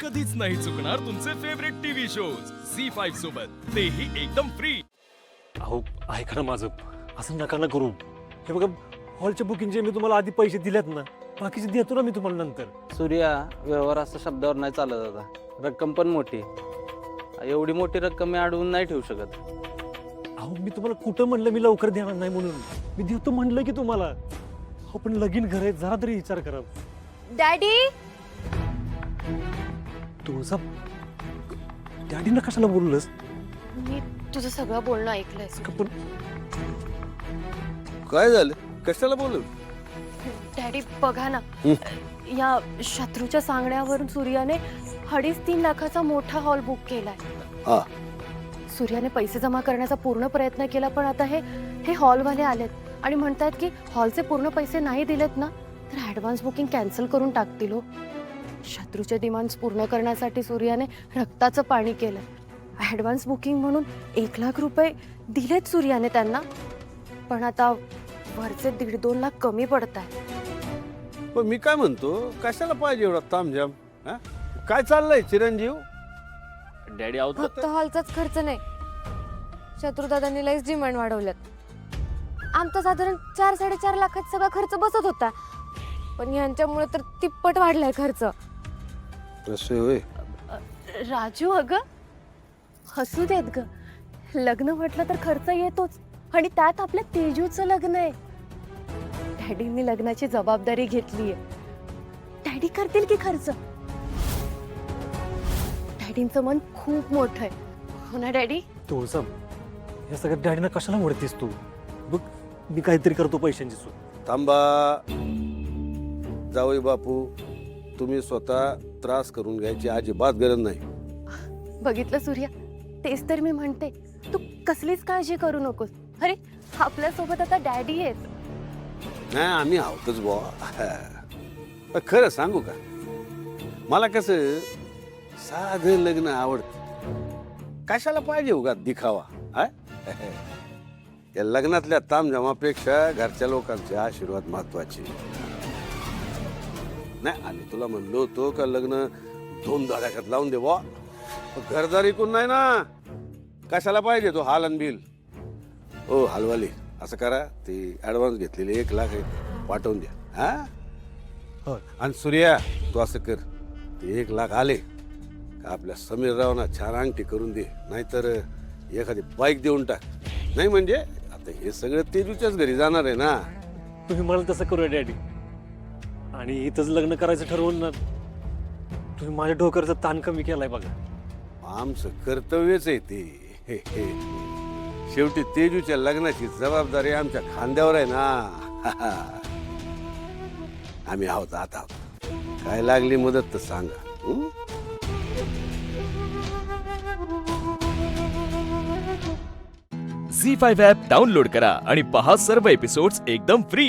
कधीच नाही चुकणार तुमचे फेवरेट टीव्ही शोज झी5 सोबत, तेही एकदम फ्री. अहो ऐका ना माझं, असं नका ना करू. हे बघा, हॉलच्या बुकिंगचे मी तुम्हाला आधी पैसे दिलेत ना, बाकीचे देतो ना मी तुम्हाला नंतर. सूर्या, व्यवहार असं शब्दावर नाही चालत आता. रक्कम पण मोठी. एवढी मोठी रक्कम मी अडवून नाही ठेवू शकत. अहो मी तुम्हाला कुठं म्हणलं मी लवकर देणार नाही म्हणून? मी देतो म्हणलं की तुम्हाला. अहो पण लगीन घर आहे, जरा तरी विचार करा. डॅडी, तुझा डॅडीनं कशाला बोललंस? मी तुझं सगळं बोलणं ऐकलंय. पण काय झालं? कशाला बोलू? डॅडी बघा ना, या शत्रूच्या सांगण्यावरून सूर्याने 2.5-3 लाखाचा मोठा हॉल बुक केलाय. हा, सूर्याने पैसे जमा करण्याचा पूर्ण प्रयत्न केला, पण आता हे हॉलवाले आलेत आणि म्हणतात की हॉलचे पूर्ण पैसे नाही दिलेत ना तर ॲडव्हान्स बुकिंग कॅन्सल करून टाकतील. हो, शत्रूचे डिमांड्स पूर्ण करण्यासाठी सूर्याने रक्ताचं पाणी केलं. ॲडव्हान्स बुकिंग म्हणून 1 लाख रुपये दिलेत सूर्याने त्यांना, पण आता वरचे 1.5-2 लाख कमी पडत आहे. पण मी काय म्हणतो, कशाला पाहिजे एवढा तामझाम? हा? काय चाललंय चिरंजीव? डॅडी आहोत फक्त हॉलचाच खर्च नाही, शत्रुदादांनी लईच डिमांड वाढवल्यात. आमचा साधारण 4-4.5 लाखात सगळा खर्च बसत होता, पण यांच्यामुळे तर तिप्पट वाढलाय खर्च. असं होय? राजू, अगं हसू देत ग. लग्न म्हटलं तर खर्च येतोच, आणि त्यात आपल्या तेजूचं लग्न आहे. डॅडींनी लग्नाची जबाबदारी घेतलीये. डॅडी करतील की खर्च. डॅडींचं मन खूप मोठं आहे, हो ना डॅडी? तुझा या सगळ्या डॅडीनं कशाला ओढतेस तू? बघ मी काहीतरी करतो पैशांची चूक. थांबा जावई बापू, तुम्ही स्वतः त्रास करून घ्यायची अजिबात गरज नाही. बघितलं सूर्या, तेच तर मी म्हणते, तू कसलीच काळजी करू नकोस. अरे आपल्यासोबत आता डॅडी आहेत. नाही, आम्ही आहोतच बुवा. खरं सांगू का, मला कसं साधं लग्न आवडतं. कशाला पाहिजे उगा दिखावा? या लग्नातल्या तामझामापेक्षा घरच्या लोकांचे आशीर्वाद महत्वाचे. नाही, आम्ही तुला म्हणलो होतो का लग्न 2 धडाक्यात लावून दे बुवा. घरदारी कोण नाही ना, कशाला पाहिजे तो हाल आणि बिल? ओ हलवाली, असं करा, ते ऍडव्हान्स घेतलेले 1 लाख पाठवून द्या. हा, हो. आणि सूर्या तू असं कर, ते 1 लाख आले का आपल्या समीररावना छान अंगठी करून दे, नाहीतर एखादी बाईक देऊन टाक. नाही म्हणजे आता हे सगळं तेजूच्याच घरी जाणार आहे ना. तुम्ही मला तसं करूया डॅडी, आणि इथंच लग्न करायचं ठरवून ना. तुम्ही माझ्या डोक्यावरचा ताण कमी केलाय बघा. आमचं कर्तव्यच आहे ते. शेवटी तेजूच्या लग्नाची जबाबदारी आमच्या खांद्यावर आहे ना. आम्ही आहोत, आता आहोत. काय लागली मदत तर सांगा. झी5 ॲप डाउनलोड करा आणि पहा सर्व एपिसोड्स एकदम फ्री.